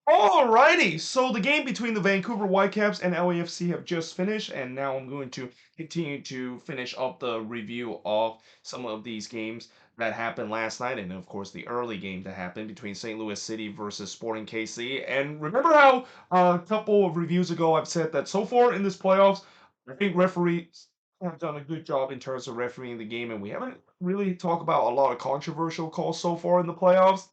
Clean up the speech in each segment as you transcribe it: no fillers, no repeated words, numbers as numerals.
Alrighty, so the game between the Vancouver Whitecaps and LAFC have just finished, and now I'm going to continue to finish up the review of some of these games that happened last night, and of course the early game that happened between St. Louis City versus Sporting KC. And remember how a couple of reviews ago I've said that so far in this playoffs, I think referees have done a good job in terms of refereeing the game, and we haven't really talked about a lot of controversial calls so far in the playoffs.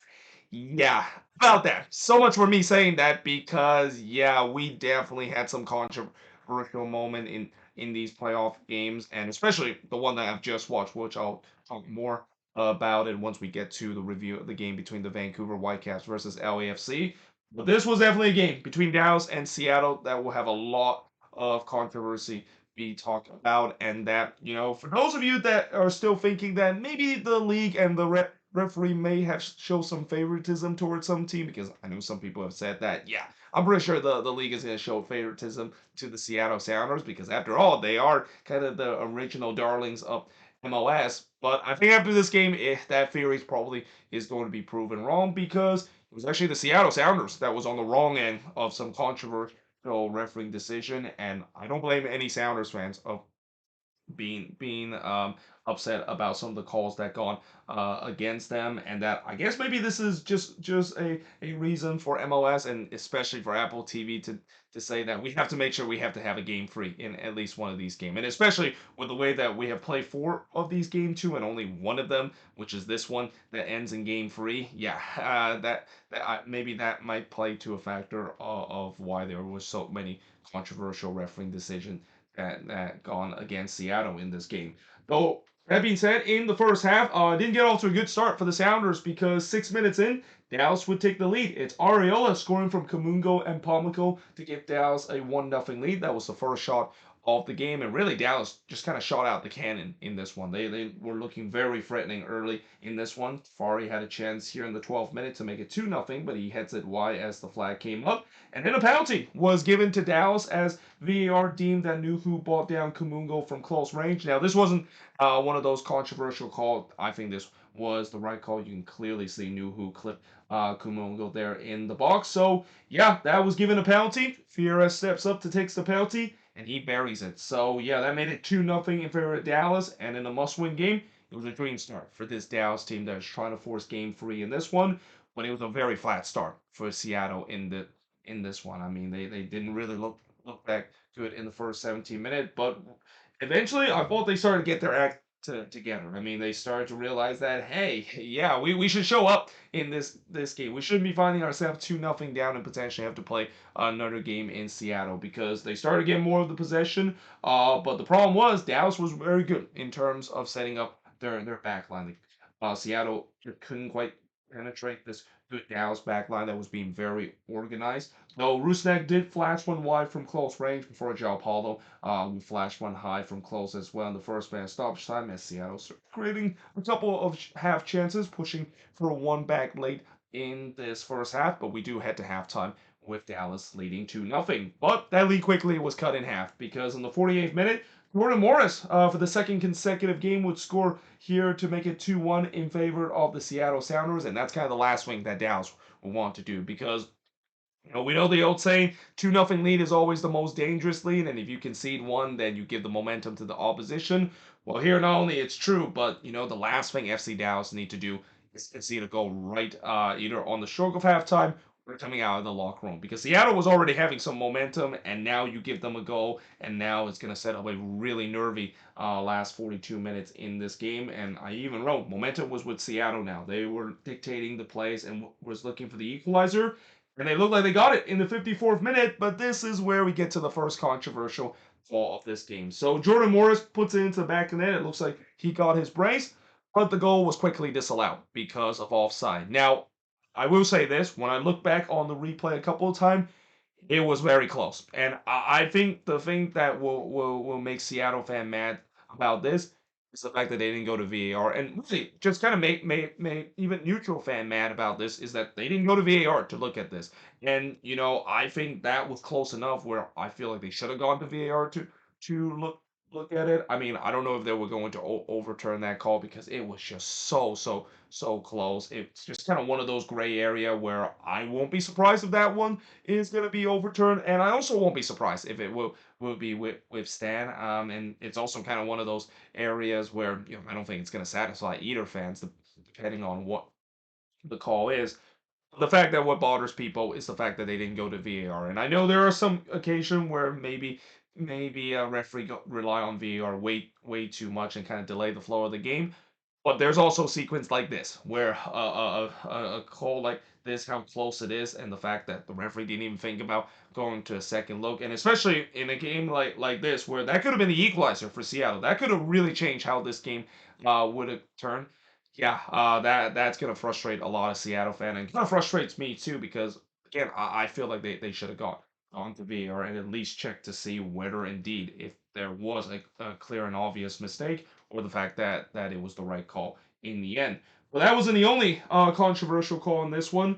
Yeah, about that. So much for me saying that because yeah, we definitely had some controversial moment in these playoff games, and especially the one that I've just watched, which I'll talk more about it once we get to the review of the game between the Vancouver Whitecaps versus LAFC. But this was definitely a game between Dallas and Seattle that will have a lot of controversy be talked about, and that for those of you that are still thinking that maybe the league and the referee may have show some favoritism towards some team, because I know some people have said that. Yeah, I'm pretty sure the league is going to show favoritism to the Seattle Sounders because after all, they are kind of the original darlings of MLS. But I think after this game, that theory probably is going to be proven wrong because it was actually the Seattle Sounders that was on the wrong end of some controversial refereeing decision, and I don't blame any Sounders fans of being upset about some of the calls that gone against them, and that I guess maybe this is just a reason for MLS and especially for Apple TV to say that we have to make sure we have to have a game free in at least one of these games, and especially with the way that we have played four of these game two and only one of them, which is this one that ends in game free. Yeah, maybe that might play to a factor of why there was so many controversial refereeing decisions that gone against Seattle in this game. Though that being said, in the first half, didn't get off to a good start for the Sounders because 6 minutes in, Dallas would take the lead. It's Ariola scoring from Kamungo and Palmico to give Dallas a 1-0 lead. That was the first shot of the game, and really Dallas just kind of shot out the cannon in this one. They were looking very threatening early in this one. Fari had a chance here in the 12th minute to make it 2-0, but he heads it wide as the flag came up. And then a penalty was given to Dallas as VAR deemed that Nuhu brought down Kumungo from close range. Now, this wasn't one of those controversial calls. I think this was the right call. You can clearly see Nuhu clip Kumungo there in the box. So, yeah, that was given a penalty. Fierez steps up to take the penalty, and he buries it. So, yeah, that made it 2-0 in favor of Dallas. And in a must-win game, it was a dream start for this Dallas team that was trying to force game free in this one. But it was a very flat start for Seattle in this one. I mean, they didn't really look back good in the first 17 minutes, but eventually I thought they started to get their act together. I mean, they started to realize that hey, yeah, we should show up in this game. We shouldn't be finding ourselves 2-0 down and potentially have to play another game in Seattle because they started getting more of the possession. But the problem was Dallas was very good in terms of setting up their back line. Seattle just couldn't quite penetrate this good Dallas back line that was being very organized. Though Rusnak did flash one wide from close range before João Paulo who flashed one high from close as well in the first man stoppage time as Seattle started creating a couple of half chances, pushing for a one back late in this first half. But we do head to halftime with Dallas leading 2-0. But that lead quickly was cut in half because in the 48th minute, Jordan Morris, for the second consecutive game, would score here to make it 2-1 in favor of the Seattle Sounders, and that's kind of the last thing that Dallas will want to do because we know the old saying, 2-0 lead is always the most dangerous lead, and if you concede one, then you give the momentum to the opposition. Well, here not only it's true, but the last thing FC Dallas need to do is either go right, either on the stroke of halftime or coming out of the locker room because Seattle was already having some momentum, and now you give them a goal, and now it's going to set up a really nervy last 42 minutes in this game. And I even wrote momentum was with Seattle now. They were dictating the plays and was looking for the equalizer. And they look like they got it in the 54th minute, but this is where we get to the first controversial fall of this game. So Jordan Morris puts it into the back of the net. It looks like he got his brace, but the goal was quickly disallowed because of offside. Now, I will say this, when I look back on the replay a couple of times, it was very close. And I think the thing that will make Seattle fan mad about this is the fact that they didn't go to VAR. And really, just kind of make even neutral fan mad about this is that they didn't go to VAR to look at this. And I think that was close enough where I feel like they should have gone to VAR to look look at it. I mean, I don't know if they were going to overturn that call because it was just so close. It's just kind of one of those gray area where I won't be surprised if that one is going to be overturned, and I also won't be surprised if it will be with Stan. And it's also kind of one of those areas where I don't think it's going to satisfy either fans, depending on what the call is. The fact that what bothers people is the fact that they didn't go to VAR. And I know there are some occasion where maybe a referee rely on VAR way too much and kind of delay the flow of the game. But there's also a sequence like this where a call like this, how close it is, and the fact that the referee didn't even think about going to a second look, and especially in a game like this where that could have been the equalizer for Seattle, that could have really changed how this game would have turned. Yeah, that's gonna frustrate a lot of Seattle fan, and kind of frustrates me too because again, I feel like they should have gone to VAR and at least checked to see whether indeed if there was a clear and obvious mistake or the fact that it was the right call in the end. Well, that wasn't the only controversial call in this one,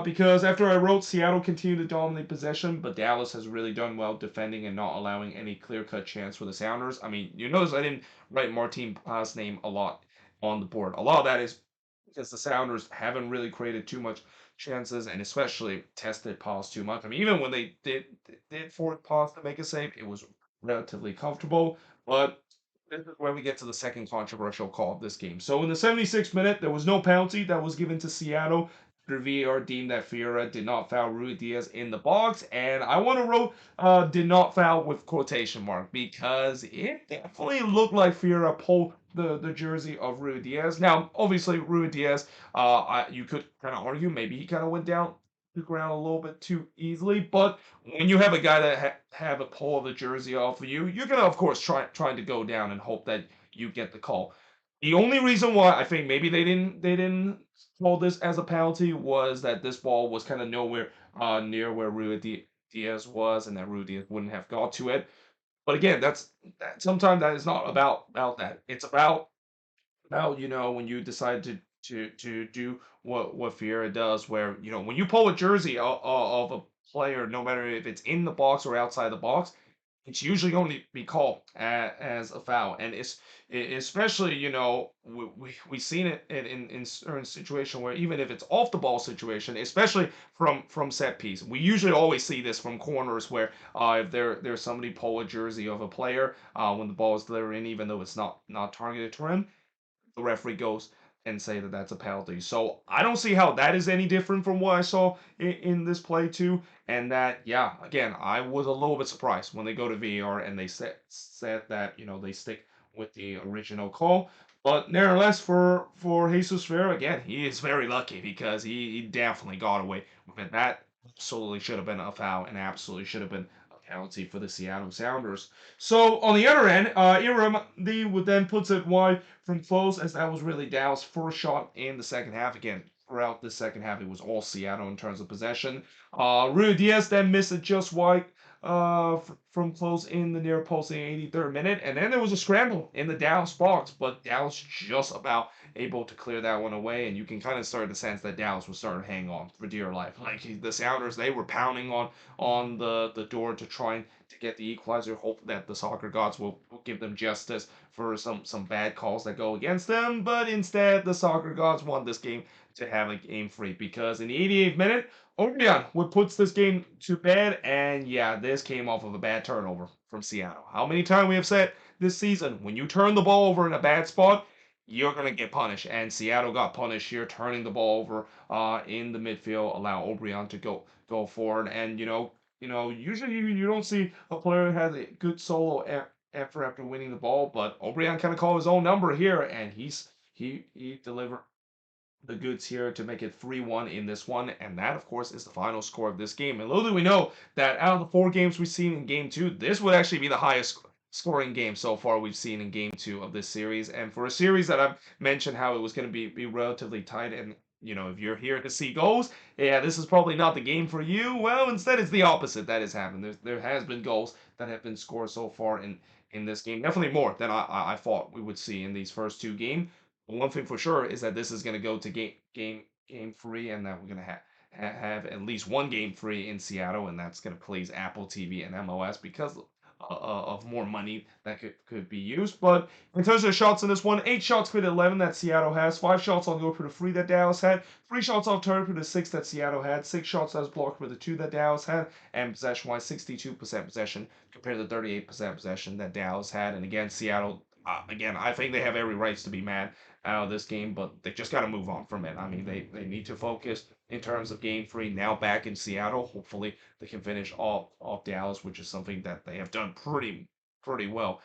because after I wrote Seattle continued to dominate possession, but Dallas has really done well defending and not allowing any clear-cut chance for the Sounders. I mean, you notice I didn't write Martin Paz name a lot on the board. A lot of that is because the Sounders haven't really created too much chances and especially tested Paz too much. I mean, even when they did force Paz to make a save, it was relatively comfortable. But this is where we get to the second controversial call of this game. So in the 76th minute, there was no penalty that was given to Seattle. The VAR deemed that Fiera did not foul Rui Diaz in the box, and I want to wrote did not foul with quotation mark because it definitely looked like Fiera pulled the jersey of Rui Diaz. Now, obviously, Rui Diaz, you could kind of argue maybe he kind of went down the ground a little bit too easily, but when you have a guy that have a pull of the jersey off of you, you're gonna of course trying to go down and hope that you get the call. The only reason why I think maybe they didn't call this as a penalty was that this ball was kind of nowhere near where Diaz was, and that Rui Diaz wouldn't have got to it. But again, that sometimes that is not about that. It's about when you decide to do what Fiera does, where when you pull a jersey of a player, no matter if it's in the box or outside the box, it's usually going to be called as a foul, and especially we've seen it in certain situation where even if it's off the ball situation, especially from set piece, we usually always see this from corners where if there's somebody pull a jersey of a player when the ball is delivered in, even though it's not targeted to him, the referee goes and say that that's a penalty. So I don't see how that is any different from what I saw in this play too. And that, yeah, again, I was a little bit surprised when they go to VAR and they said that they stick with the original call. But nevertheless, for Jesus Ferreira, again, he is very lucky because he definitely got away with it. That absolutely should have been a foul and absolutely should have been a penalty for the Seattle Sounders. So on the other end, Iram D would then puts it wide from close, as that was really Dow's first shot in the second half. Again, throughout the second half, it was all Seattle in terms of possession. Rui Diaz then missed it just wide from close in the near post in the 83rd minute, and then there was a scramble in the Dallas box, but Dallas just about able to clear that one away, and you can kind of start to sense that Dallas was starting to hang on for dear life. Like the Sounders, they were pounding on the door to try and to get the equalizer, hope that the soccer gods will give them justice for some bad calls that go against them. But instead, the soccer gods want this game to have a game free because in the 88th minute, Obrian what puts this game to bed, and yeah, this came off of a bad turnover from Seattle. How many times we have said this season, when you turn the ball over in a bad spot, you're gonna get punished, and Seattle got punished here, turning the ball over in the midfield, allow Obrian to go forward, and usually you don't see a player who has a good solo effort after winning the ball, but Obrian kind of called his own number here, and he delivered the goods here to make it 3-1 in this one, and that, of course, is the final score of this game. And little do we know that out of the 4 games we've seen in Game 2, this would actually be the highest scoring game so far we've seen in Game 2 of this series. And for a series that I've mentioned how it was going to be relatively tight, and if you're here to see goals, yeah, this is probably not the game for you. Well, instead, it's the opposite that has happened. There has been goals that have been scored so far in this game, definitely more than I thought we would see in these first 2 games. One thing for sure is that this is going to go to game free, and that we're going to have at least one game free in Seattle, and that's going to please Apple TV and MLS because of more money that could be used. But in terms of shots in this one, 8 shots per 11 that Seattle has, 5 shots on goal per the 3 that Dallas had, 3 shots off target per the 6 that Seattle had, 6 shots as blocked per the 2 that Dallas had, and possession-wise, 62% possession compared to 38% possession that Dallas had. And again, Seattle, again, I think they have every right to be mad out of this game, but they just got to move on from it. I mean, they need to focus in terms of game three now back in Seattle. Hopefully, they can finish off Dallas, which is something that they have done pretty well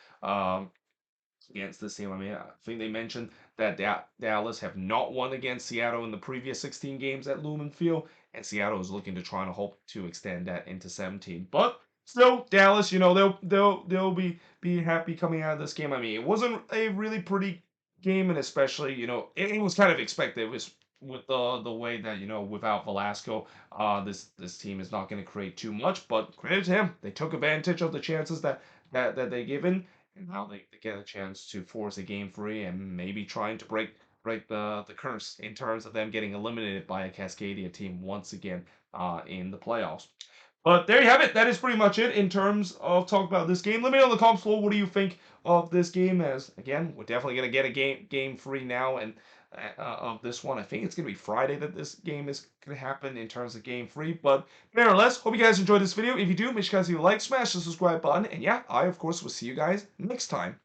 against this team. I mean, I think they mentioned that Dallas have not won against Seattle in the previous 16 games at Lumen Field, and Seattle is looking to try and hope to extend that into 17. But still, Dallas, they'll be happy coming out of this game. I mean, it wasn't a really pretty game, and especially it was kind of expected. It was with the way that without Velasco, this team is not going to create too much. But credit to him, they took advantage of the chances that they given, and now they get a chance to force a game free and maybe trying to break the curse in terms of them getting eliminated by a Cascadia team once again in the playoffs. But there you have it. That is pretty much it in terms of talk about this game. Let me know in the comments below, what do you think of this game? As again, we're definitely gonna get a game free now, and of this one, I think it's gonna be Friday that this game is gonna happen in terms of game free. But nevertheless, hope you guys enjoyed this video. If you do, make sure you guys leave a like, smash the subscribe button, and yeah, I of course will see you guys next time.